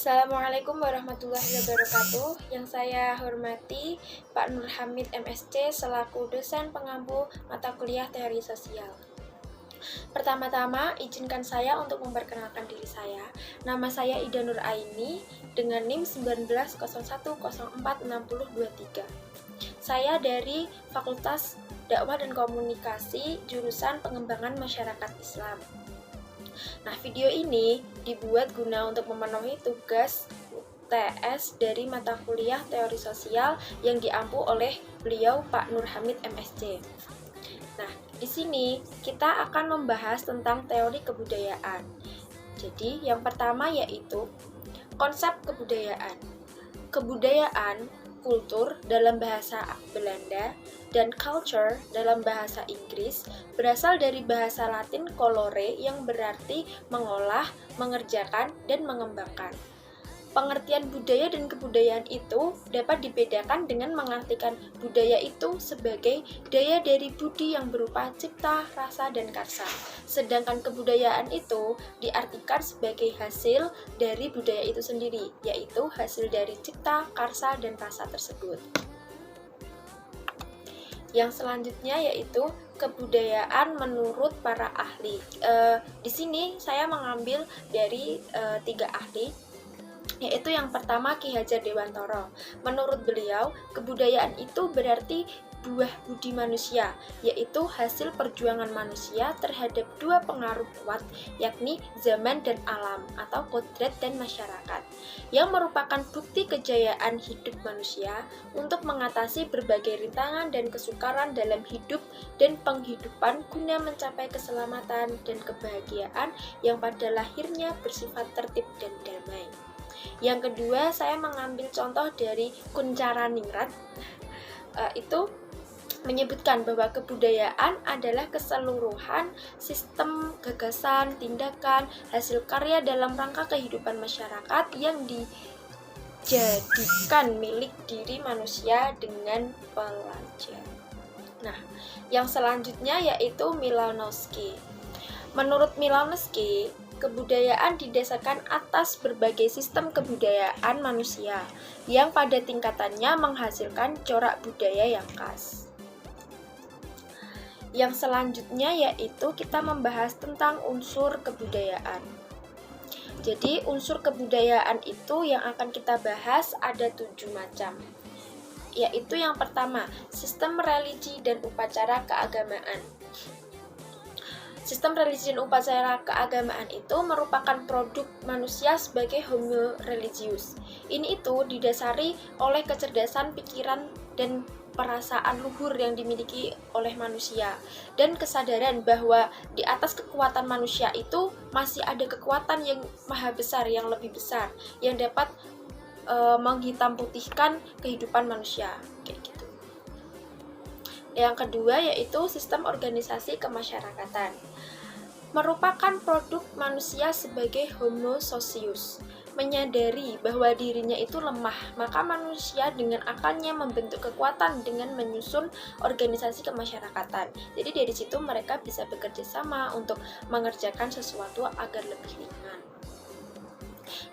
Assalamualaikum warahmatullahi wabarakatuh. Yang saya hormati Pak Nur Hamid MSc selaku dosen pengampu mata kuliah Teori Sosial. Pertama-tama, izinkan saya untuk memperkenalkan diri saya. Nama saya Ida Nur Aini dengan NIM 1901046023. Saya dari Fakultas Dakwah dan Komunikasi, jurusan Pengembangan Masyarakat Islam. Nah, video ini dibuat guna untuk memenuhi tugas UTS dari mata kuliah Teori Sosial yang diampu oleh beliau Pak Nur Hamid MSc. Nah, di sini kita akan membahas tentang teori kebudayaan. Jadi, yang pertama yaitu konsep kebudayaan. Kebudayaan, kultur dalam bahasa Belanda, dan culture dalam bahasa Inggris berasal dari bahasa Latin colore yang berarti mengolah, mengerjakan, dan mengembangkan. Pengertian budaya dan kebudayaan itu dapat dibedakan dengan mengartikan budaya itu sebagai daya dari budi yang berupa cipta, rasa, dan karsa. Sedangkan kebudayaan itu diartikan sebagai hasil dari budaya itu sendiri, yaitu hasil dari cipta, karsa, dan rasa tersebut. Yang selanjutnya yaitu kebudayaan menurut para ahli. Di sini saya mengambil dari 3 ahli, yaitu yang pertama Ki Hajar Dewantoro. Menurut beliau, kebudayaan itu berarti buah budi manusia, yaitu hasil perjuangan manusia terhadap dua pengaruh kuat, yakni zaman dan alam atau kodrat dan masyarakat, yang merupakan bukti kejayaan hidup manusia untuk mengatasi berbagai rintangan dan kesukaran dalam hidup dan penghidupan guna mencapai keselamatan dan kebahagiaan yang pada lahirnya bersifat tertib dan damai. Yang kedua, saya mengambil contoh dari Kuncharaningrat. Itu menyebutkan bahwa kebudayaan adalah keseluruhan sistem, gagasan, tindakan, hasil karya dalam rangka kehidupan masyarakat yang dijadikan milik diri manusia dengan pelajar. Nah, yang selanjutnya yaitu Milanowski. Menurut Milanowski, kebudayaan didasarkan atas berbagai sistem kebudayaan manusia yang pada tingkatannya menghasilkan corak budaya yang khas. Yang selanjutnya yaitu kita membahas tentang unsur kebudayaan. Jadi unsur kebudayaan itu yang akan kita bahas ada 7 macam. Yaitu yang pertama, sistem religi dan upacara keagamaan. Sistem religi dan upacara keagamaan itu merupakan produk manusia sebagai homo religius. Ini itu didasari oleh kecerdasan pikiran dan perasaan luhur yang dimiliki oleh manusia dan kesadaran bahwa di atas kekuatan manusia itu masih ada kekuatan yang maha besar, yang lebih besar, yang dapat menghitam putihkan kehidupan manusia, kayak gitu. Yang kedua yaitu sistem organisasi kemasyarakatan. Merupakan produk manusia sebagai homo socius. Menyadari bahwa dirinya itu lemah, maka manusia dengan akalnya membentuk kekuatan dengan menyusun organisasi kemasyarakatan. Jadi dari situ mereka bisa bekerja sama untuk mengerjakan sesuatu agar lebih ringan.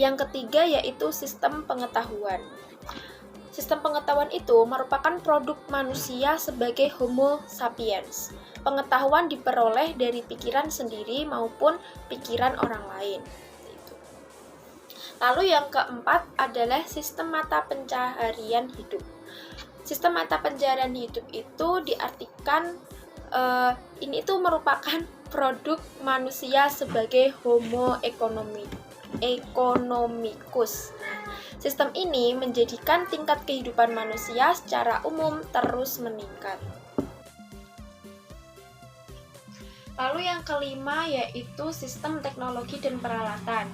Yang ketiga yaitu sistem pengetahuan. Sistem pengetahuan itu merupakan produk manusia sebagai homo sapiens. Pengetahuan diperoleh dari pikiran sendiri maupun pikiran orang lain. Lalu yang keempat adalah sistem mata pencaharian hidup. Sistem mata pencaharian hidup itu diartikan ini itu merupakan produk manusia sebagai homo economicus. Sistem ini menjadikan tingkat kehidupan manusia secara umum terus meningkat. Lalu yang kelima yaitu sistem teknologi dan peralatan.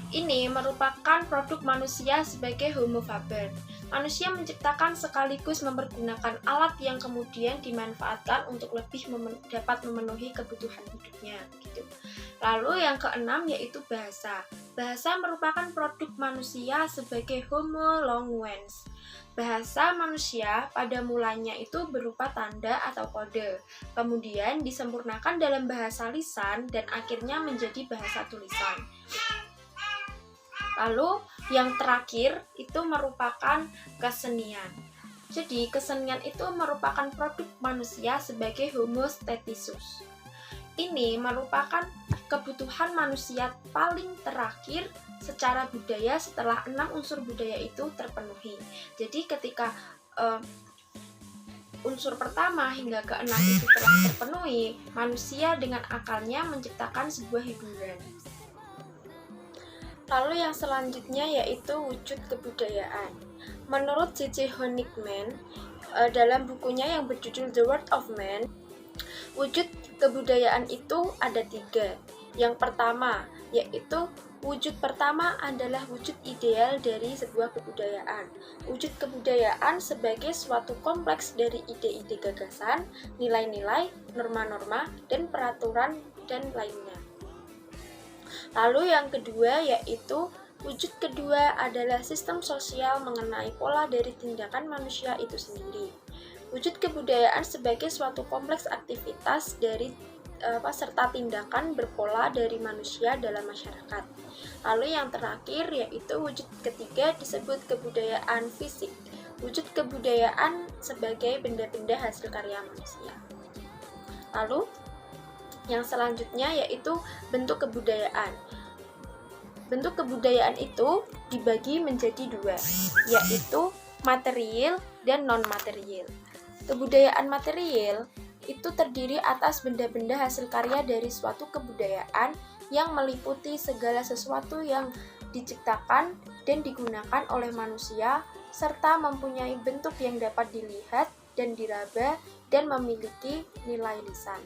Ini merupakan produk manusia sebagai homo faber. Manusia menciptakan sekaligus mempergunakan alat yang kemudian dimanfaatkan untuk lebih dapat memenuhi kebutuhan hidupnya, gitu. Lalu yang keenam yaitu bahasa. Bahasa merupakan produk manusia sebagai homo longuens. Bahasa manusia pada mulanya itu berupa tanda atau kode, kemudian disempurnakan dalam bahasa lisan dan akhirnya menjadi bahasa tulisan. Lalu Yang terakhir itu merupakan kesenian. Jadi kesenian itu merupakan produk manusia sebagai Homo statistics. Ini merupakan kebutuhan manusia paling terakhir secara budaya setelah 6 unsur budaya itu terpenuhi. Jadi ketika unsur pertama hingga ke-6 itu telah terpenuhi, manusia dengan akalnya menciptakan sebuah hiburan. Lalu yang selanjutnya yaitu wujud kebudayaan. Menurut J.J. Honigman, dalam bukunya yang berjudul The World of Man, wujud kebudayaan itu ada 3. Yang pertama, yaitu wujud pertama adalah wujud ideal dari sebuah kebudayaan. Wujud kebudayaan sebagai suatu kompleks dari ide-ide gagasan, nilai-nilai, norma-norma, dan peraturan dan lainnya. Lalu yang kedua yaitu wujud kedua adalah sistem sosial mengenai pola dari tindakan manusia itu sendiri. Wujud kebudayaan sebagai suatu kompleks aktivitas dari serta tindakan berpola dari manusia dalam masyarakat. Lalu yang terakhir yaitu wujud ketiga disebut kebudayaan fisik. Wujud kebudayaan sebagai benda-benda hasil karya manusia. Lalu yang selanjutnya yaitu bentuk kebudayaan. Bentuk kebudayaan itu dibagi menjadi 2, yaitu material dan non-material. Kebudayaan material itu terdiri atas benda-benda hasil karya dari suatu kebudayaan yang meliputi segala sesuatu yang diciptakan dan digunakan oleh manusia serta mempunyai bentuk yang dapat dilihat dan diraba dan memiliki nilai lisan.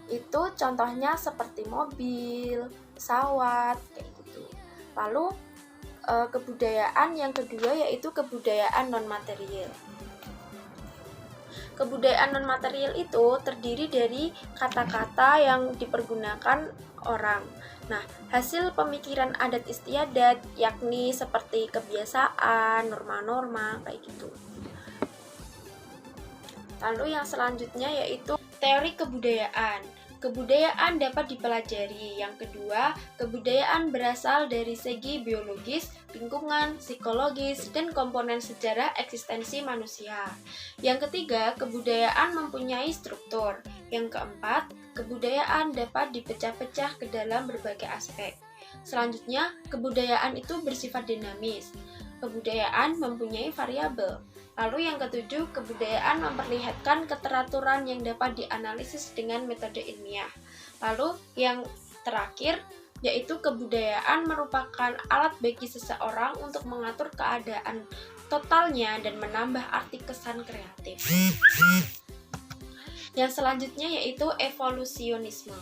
Itu contohnya seperti mobil, pesawat, kayak gitu. Lalu kebudayaan yang kedua yaitu kebudayaan non-material. Kebudayaan non-material itu terdiri dari kata-kata yang dipergunakan orang. Nah, hasil pemikiran adat istiadat, yakni seperti kebiasaan, norma-norma, kayak gitu. Lalu yang selanjutnya yaitu teori kebudayaan. Kebudayaan dapat dipelajari. Yang kedua, kebudayaan berasal dari segi biologis, lingkungan, psikologis, dan komponen sejarah eksistensi manusia. Yang ketiga, kebudayaan mempunyai struktur. Yang keempat, kebudayaan dapat dipecah-pecah ke dalam berbagai aspek. Selanjutnya, kebudayaan itu bersifat dinamis. Kebudayaan mempunyai variabel. Lalu yang ketujuh, kebudayaan memperlihatkan keteraturan yang dapat dianalisis dengan metode ilmiah. Lalu yang terakhir, yaitu kebudayaan merupakan alat bagi seseorang untuk mengatur keadaan totalnya dan menambah arti kesan kreatif. Yang selanjutnya yaitu evolusionisme.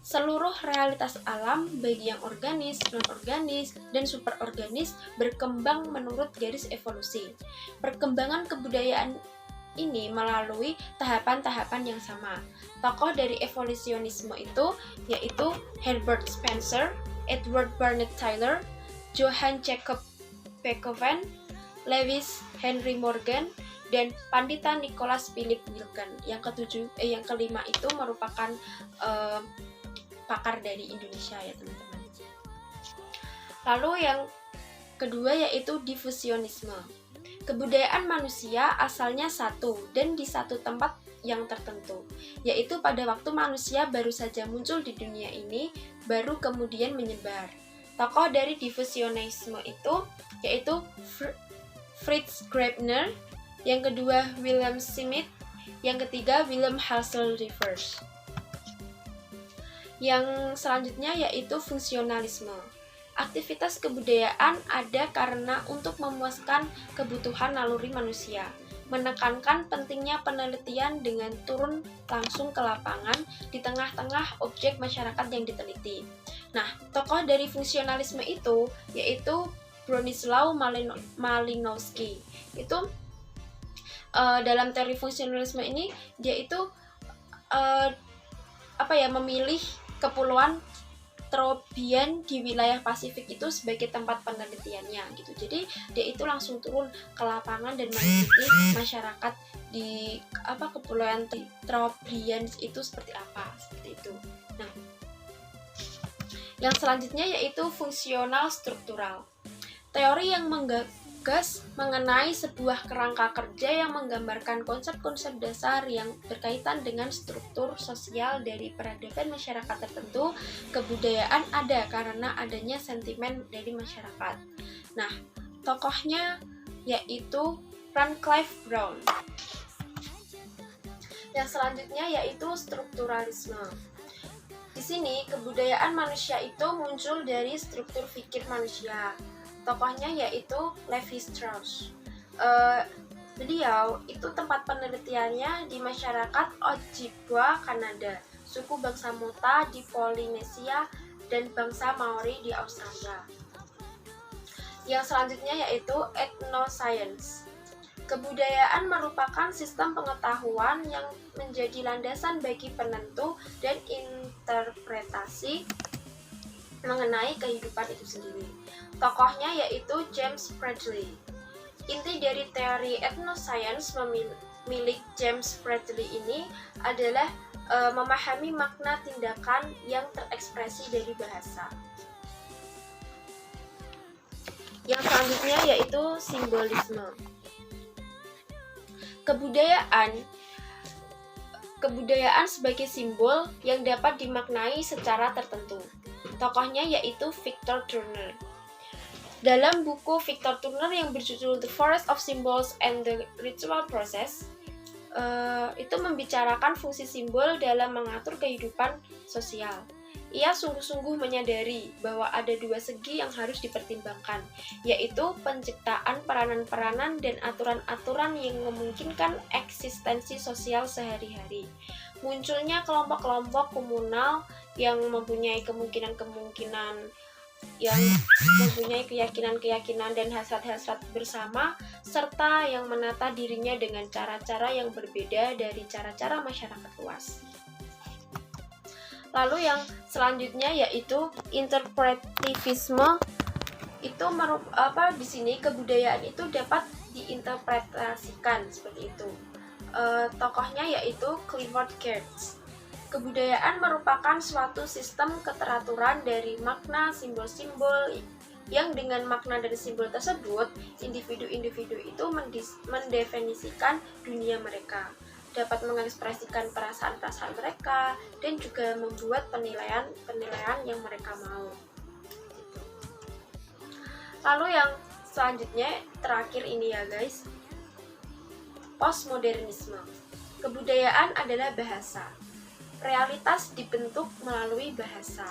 Seluruh realitas alam, baik yang organis, non-organis, dan superorganis, berkembang menurut garis evolusi. Perkembangan kebudayaan ini melalui tahapan-tahapan yang sama. Tokoh dari evolusionisme itu yaitu Herbert Spencer, Edward Burnett Tylor, Johann Jacob Beethoven, Lewis Henry Morgan, dan Pandita Nicholas Philip Wilken. Yang kelima itu merupakan pakar dari Indonesia ya teman-teman. Lalu yang kedua yaitu difusionisme. Kebudayaan manusia asalnya satu dan di satu tempat yang tertentu, yaitu pada waktu manusia baru saja muncul di dunia ini, baru kemudian menyebar. Tokoh dari difusionisme itu yaitu Fritz Graebner, yang kedua Wilhelm Schmidt, yang ketiga Wilhelm Hassel Rivers. Yang selanjutnya yaitu fungsionalisme. Aktivitas kebudayaan ada karena untuk memuaskan kebutuhan naluri manusia, menekankan pentingnya penelitian dengan turun langsung ke lapangan di tengah-tengah objek masyarakat yang diteliti. Nah, tokoh dari fungsionalisme itu yaitu Bronislaw Malinowski. Itu dalam teori fungsionalisme ini dia itu memilih Kepulauan Trobriand di wilayah Pasifik itu sebagai tempat penelitiannya gitu. Jadi dia itu langsung turun ke lapangan dan meneliti masyarakat di Kepulauan Trobriand itu seperti apa, seperti itu. Nah, Yang selanjutnya yaitu fungsional struktural. Teori yang menggagas mengenai sebuah kerangka kerja yang menggambarkan konsep-konsep dasar yang berkaitan dengan struktur sosial dari peradaban masyarakat tertentu. Kebudayaan ada karena adanya sentimen dari masyarakat. Nah, tokohnya yaitu Radcliffe Brown. Yang selanjutnya yaitu strukturalisme. Di sini, kebudayaan manusia itu muncul dari struktur pikir manusia. Tokohnya yaitu Levi Strauss. Beliau itu tempat penelitiannya di masyarakat Ojibwa, Kanada, suku bangsa Mota di Polinesia, dan bangsa Maori di Australia. Yang selanjutnya yaitu etnoscience. Kebudayaan merupakan sistem pengetahuan yang menjadi landasan bagi penentu dan interpretasi mengenai kehidupan itu sendiri. Tokohnya yaitu James Bradley. Inti dari teori etnoscience milik James Bradley ini adalah memahami makna tindakan yang terekspresi dari bahasa. Yang selanjutnya yaitu simbolisme. Kebudayaan sebagai simbol yang dapat dimaknai secara tertentu. Tokohnya yaitu Victor Turner. Dalam buku Victor Turner yang berjudul The Forest of Symbols and the Ritual Process, itu membicarakan fungsi simbol dalam mengatur kehidupan sosial. Ia sungguh-sungguh menyadari bahwa ada dua segi yang harus dipertimbangkan, yaitu penciptaan peranan-peranan dan aturan-aturan yang memungkinkan eksistensi sosial sehari-hari. Munculnya kelompok-kelompok komunal yang mempunyai kemungkinan-kemungkinan, yang mempunyai keyakinan-keyakinan dan hasrat-hasrat bersama, serta yang menata dirinya dengan cara-cara yang berbeda dari cara-cara masyarakat luas. Lalu yang selanjutnya yaitu interpretivisme. Itu di sini kebudayaan itu dapat diinterpretasikan seperti itu. Tokohnya yaitu Clifford Geertz. Kebudayaan merupakan suatu sistem keteraturan dari makna simbol-simbol yang dengan makna dari simbol tersebut, individu-individu itu mendefinisikan dunia mereka, dapat mengekspresikan perasaan-perasaan mereka, dan juga membuat penilaian yang mereka mau. Lalu yang selanjutnya, terakhir ini ya guys, postmodernisme. Kebudayaan adalah bahasa. Realitas dibentuk melalui bahasa.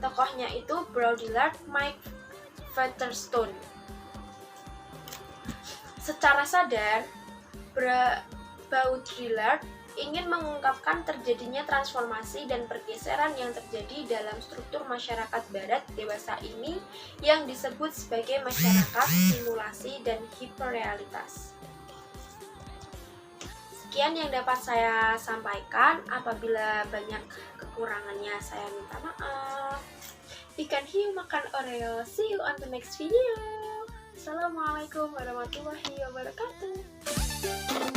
Tokohnya itu Baudrillard, Mike Featherstone. Secara sadar, Baudrillard ingin mengungkapkan terjadinya transformasi dan pergeseran yang terjadi dalam struktur masyarakat barat dewasa ini yang disebut sebagai masyarakat simulasi dan hiperrealitas. Sekian yang dapat saya sampaikan. Apabila banyak kekurangannya saya minta maaf. Ikan hiu makan Oreo. See you on the next video. Assalamualaikum warahmatullahi wabarakatuh.